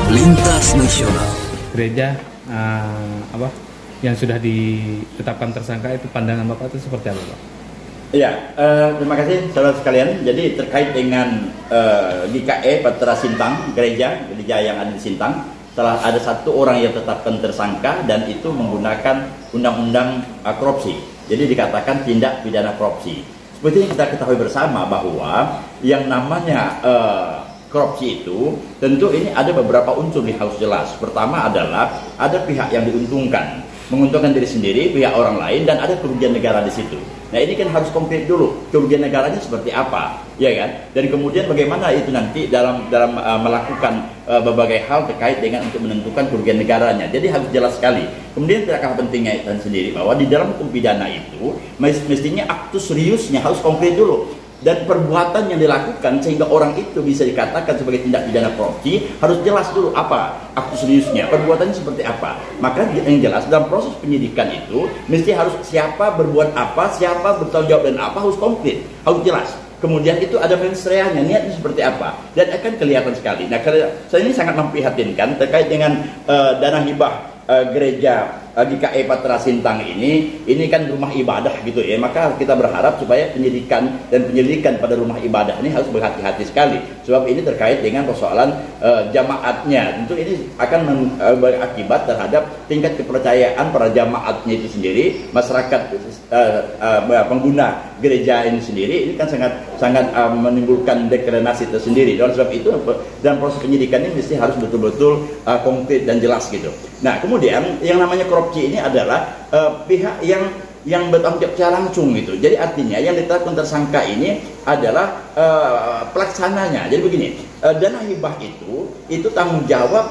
Lintas Nasional. Gereja apa yang sudah ditetapkan tersangka itu pandangan Bapak itu seperti apa, Pak? Iya, terima kasih saudara sekalian. Jadi terkait dengan GKE Patra Sintang, gereja yang ada di Sintang, telah ada satu orang yang tetapkan tersangka dan itu menggunakan undang-undang korupsi. Jadi dikatakan tindak pidana korupsi. Seperti yang kita ketahui bersama bahwa yang namanya korupsi itu tentu ini ada beberapa unsur yang harus jelas. Pertama adalah ada pihak yang diuntungkan, menguntungkan diri sendiri, pihak orang lain, dan ada kerugian negara di situ. Nah ini kan harus konkret dulu, kerugian negaranya seperti apa, ya kan? Dan kemudian bagaimana itu nanti dalam melakukan berbagai hal terkait dengan untuk menentukan kerugian negaranya. Jadi harus jelas sekali. Kemudian tidak kalah pentingnya itu sendiri bahwa di dalam hukum pidana itu mestinya aktus seriusnya harus konkret dulu. Dan perbuatan yang dilakukan sehingga orang itu bisa dikatakan sebagai tindak pidana korupsi harus jelas dulu apa aktus seriusnya, perbuatannya seperti apa. Maka yang jelas dalam proses penyidikan itu mesti harus siapa berbuat apa, siapa bertanggung jawab dan apa harus konkret, harus jelas. Kemudian itu ada mensreanya, niatnya seperti apa, dan akan kelihatan sekali. Nah, saya ini sangat memprihatinkan terkait dengan dana hibah gereja GKE Patra Sintang ini kan rumah ibadah gitu ya, maka kita berharap supaya penyelidikan pada rumah ibadah ini harus berhati-hati sekali, sebab ini terkait dengan persoalan jamaatnya. Tentu ini akan berakibat terhadap tingkat kepercayaan para jamaatnya itu sendiri, masyarakat pengguna gereja ini sendiri. Ini kan sangat menimbulkan degradasi tersendiri. Dan sebab itu dalam proses penyidikan ini mesti harus betul-betul konkret dan jelas gitu. Nah, kemudian yang namanya korupsi ini adalah pihak yang bertanggung jawab secara langsung gitu. Jadi artinya yang ditetapkan tersangka ini adalah pelaksananya. Jadi begini, dana hibah itu tanggung jawab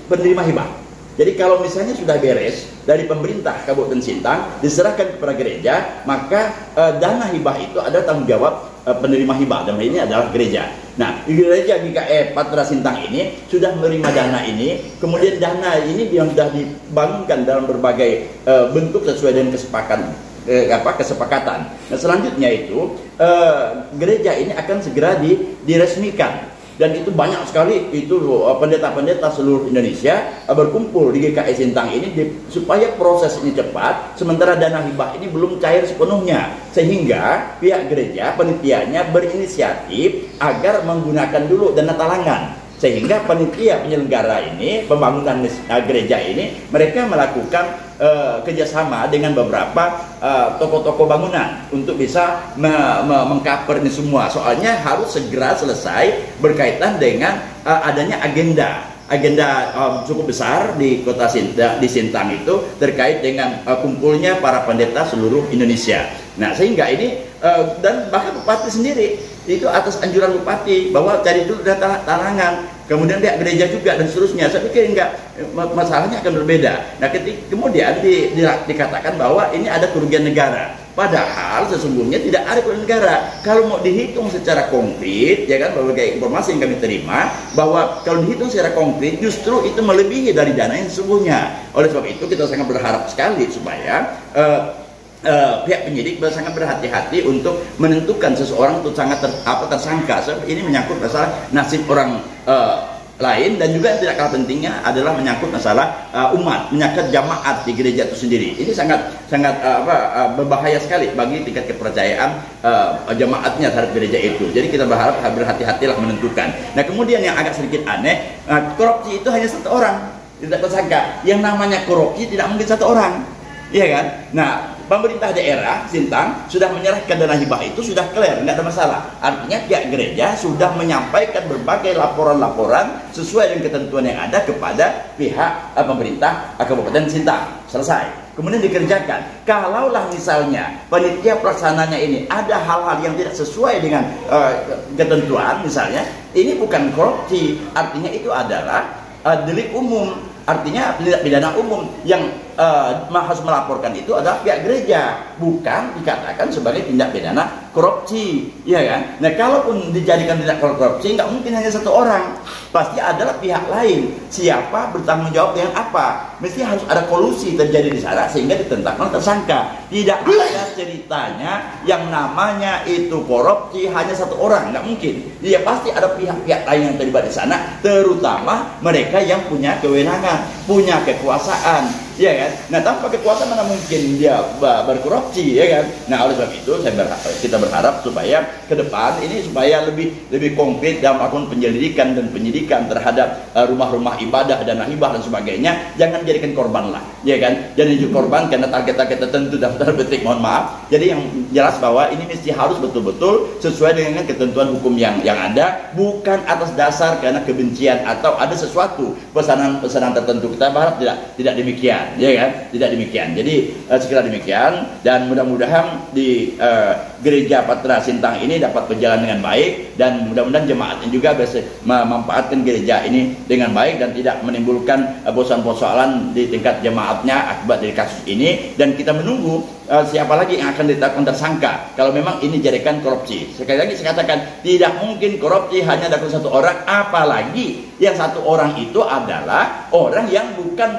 penerima hibah. Jadi kalau misalnya sudah beres dari pemerintah Kabupaten Sintang diserahkan kepada gereja, maka dana hibah itu ada tanggung jawab penerima hibah, dan ini adalah gereja. Nah, gereja GKE Patra Sintang ini sudah menerima dana ini, kemudian dana ini yang sudah dibangunkan dalam berbagai bentuk sesuai dengan kesepakatan. Nah, selanjutnya itu gereja ini akan segera diresmikan. Dan itu banyak sekali itu pendeta-pendeta seluruh Indonesia berkumpul di GKE Sintang ini supaya proses ini cepat, sementara dana hibah ini belum cair sepenuhnya, sehingga pihak gereja panitianya berinisiatif agar menggunakan dulu dana talangan, sehingga panitia penyelenggara ini, pembangunan gereja ini, mereka melakukan kerjasama dengan beberapa toko-toko bangunan untuk bisa mengcover ini semua. Soalnya harus segera selesai berkaitan dengan adanya agenda cukup besar di kota Sintang itu terkait dengan kumpulnya para pendeta seluruh Indonesia. Nah, sehingga ini dan bahkan bupati sendiri itu atas anjuran bupati bahwa cari dulu data talangan, kemudian pihak gereja juga dan seterusnya. Saya pikir enggak, masalahnya akan berbeda. Nah, kemudian dikatakan bahwa ini ada kerugian negara. Padahal sesungguhnya tidak ada kerugian negara. Kalau mau dihitung secara konkret, ya kan, berbagai informasi yang kami terima bahwa kalau dihitung secara konkret justru itu melebihi dari dana yang sesungguhnya. Oleh sebab itu kita sangat berharap sekali supaya pihak penyidik sangat berhati-hati untuk menentukan seseorang untuk sangat tersangka. Sebab ini menyangkut masalah nasib orang lain, dan juga yang tidak kalah pentingnya adalah menyangkut masalah umat, menyangkut jamaat di gereja itu sendiri. Ini sangat berbahaya sekali bagi tingkat kepercayaan jamaatnya terhadap gereja itu. Jadi kita berharap berhati-hatilah menentukan. Nah, kemudian yang agak sedikit aneh, korupsi itu hanya satu orang tidak tersangka. Yang namanya korupsi tidak mungkin satu orang, iya kan? Nah, pemerintah daerah Sintang sudah menyerahkan dana hibah itu sudah clear, nggak ada masalah. Artinya pihak gereja sudah menyampaikan berbagai laporan-laporan sesuai dengan ketentuan yang ada kepada pihak pemerintah Kabupaten Sintang. Selesai. Kemudian dikerjakan. Kalaulah misalnya panitia pelaksananya ini ada hal-hal yang tidak sesuai dengan ketentuan, misalnya ini bukan korupsi, artinya itu adalah delik umum. Artinya tindak pidana umum yang harus melaporkan itu adalah pihak gereja, bukan dikatakan sebagai tindak pidana korupsi, ya kan? Nah, kalaupun dijadikan tindak korupsi, nggak mungkin hanya satu orang, pasti adalah pihak lain. Siapa bertanggung jawab dengan apa? Mesti harus ada kolusi terjadi di sana sehingga ditetapkan tersangka. Tidak ada ceritanya yang namanya itu korupsi hanya satu orang, nggak mungkin. Dia pasti ada pihak-pihak lain yang terlibat di sana, terutama mereka yang punya kewenangan, punya kekuasaan, ya kan? Nah, tanpa kekuasaan mana mungkin dia berkorupsi, ya kan? Nah, oleh sebab itu kita berharap supaya ke depan ini supaya lebih konkret dalam melakukan penyelidikan dan penyidikan terhadap rumah-rumah ibadah, dana hibah dan sebagainya. Jangan jadikan korban lah, ya kan? Jangan jadi korban karena target-target tertentu dalam tanda petik, mohon maaf. Jadi yang jelas bahwa ini mesti harus betul-betul sesuai dengan ketentuan hukum yang ada, bukan atas dasar karena kebencian atau ada sesuatu pesanan tertentu. Kita berharap tidak demikian, ya kan? Tidak demikian. Jadi sekira demikian, dan mudah-mudahan di gereja Patra Sintang ini dapat berjalan dengan baik, dan mudah-mudahan jemaatnya juga bisa memanfaatkan gereja ini dengan baik dan tidak menimbulkan persoalan di tingkat jemaatnya akibat dari kasus ini. Dan kita menunggu siapa lagi yang akan ditetapkan tersangka kalau memang ini jadikan korupsi. Sekali lagi saya katakan, tidak mungkin korupsi hanya dari satu orang, apalagi yang satu orang itu adalah orang yang bukan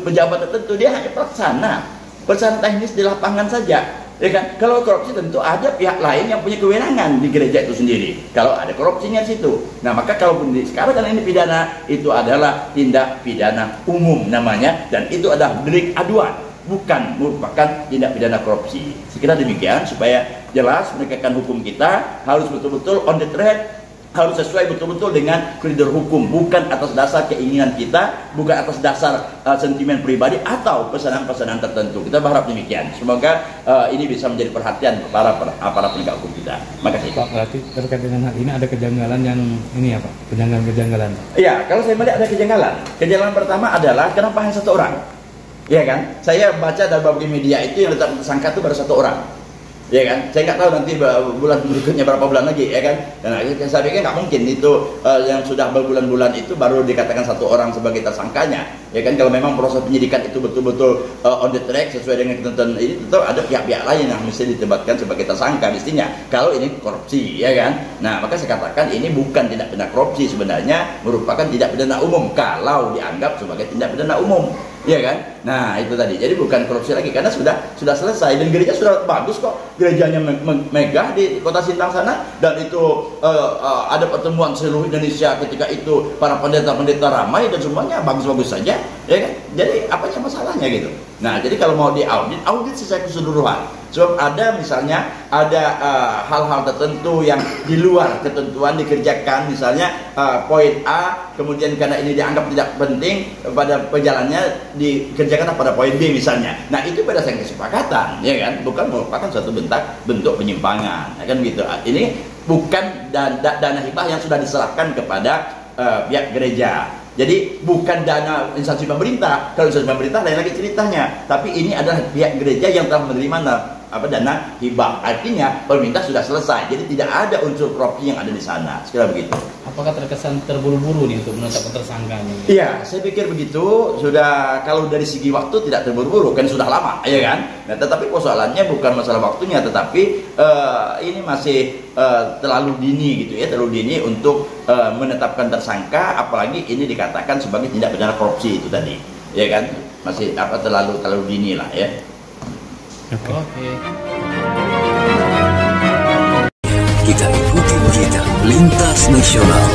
pejabat tertentu, dia hanya pelaksana teknis di lapangan saja, ya kan? Kalau korupsi tentu ada pihak lain yang punya kewenangan di gereja itu sendiri kalau ada korupsinya di situ. Nah, maka kalaupun sekarang kan ini pidana, itu adalah tindak pidana umum namanya, dan itu adalah delik aduan, bukan merupakan tindak pidana korupsi. Sekira demikian supaya jelas menegakkan hukum kita harus betul-betul on the track, harus sesuai betul-betul dengan koridor hukum, bukan atas dasar keinginan kita, bukan atas dasar sentimen pribadi atau pesanan-pesanan tertentu. Kita berharap demikian. Semoga ini bisa menjadi perhatian para penegak hukum kita. Makasih. Pak, berarti terkait dengan hal ini ada kejanggalan yang ini ya Pak? Kejanggalan. Iya, kalau saya melihat ada kejanggalan. Kejanggalan pertama adalah kenapa hanya satu orang? Iya kan? Saya baca dari berbagai media itu yang tetap tersangka itu baru satu orang. Ya kan, saya nggak tahu nanti bulan berikutnya berapa bulan lagi, ya kan. Dan saya pikir nggak mungkin itu yang sudah berbulan-bulan itu baru dikatakan satu orang sebagai tersangkanya, ya kan. Kalau memang proses penyidikan itu betul-betul on the track sesuai dengan ketentuan ini, tentu ada pihak-pihak lain yang mesti ditebatkan sebagai tersangka mestinya. Kalau ini korupsi, ya kan. Nah, maka saya katakan ini bukan tindak pidana korupsi, sebenarnya merupakan tindak pidana umum kalau dianggap sebagai tindak pidana umum. Iya kan? Nah, itu tadi. Jadi bukan korupsi lagi karena sudah selesai, dan gereja sudah bagus kok. Gerejanya megah di Kota Sintang sana, dan itu ada pertemuan seluruh Indonesia ketika itu, para pendeta-pendeta ramai dan semuanya bagus-bagus saja, ya kan? Jadi apanya masalahnya gitu. Nah, jadi kalau mau audit secara keseluruhan. Sebab ada misalnya hal-hal tertentu yang di luar ketentuan dikerjakan, misalnya poin A, kemudian karena ini dianggap tidak penting pada perjalanannya dikerjakan pada poin B misalnya. Nah, itu berdasarkan kesepakatan, ya kan, bukan merupakan suatu bentuk penyimpangan, ya kan gitu. Ini bukan dana hibah yang sudah diserahkan kepada pihak gereja. Jadi bukan dana instansi pemerintah. Kalau instansi pemerintah lain lagi ceritanya. Tapi ini adalah pihak gereja yang telah menerima dana hibah. Artinya pemerintah sudah selesai. Jadi tidak ada unsur korupsi yang ada di sana. Sekira begitu. Apakah terkesan terburu-buru nih untuk menetapkan tersangkanya? Iya, saya pikir begitu. Sudah, kalau dari segi waktu tidak terburu-buru, kan sudah lama, ya kan? Nah, tetapi persoalannya bukan masalah waktunya, tetapi ini masih terlalu dini gitu ya, terlalu dini untuk menetapkan tersangka, apalagi ini dikatakan sebagai tindak pidana korupsi itu tadi, ya kan? Masih terlalu dini lah ya. Oke. Kita ikuti berita lintas nasional.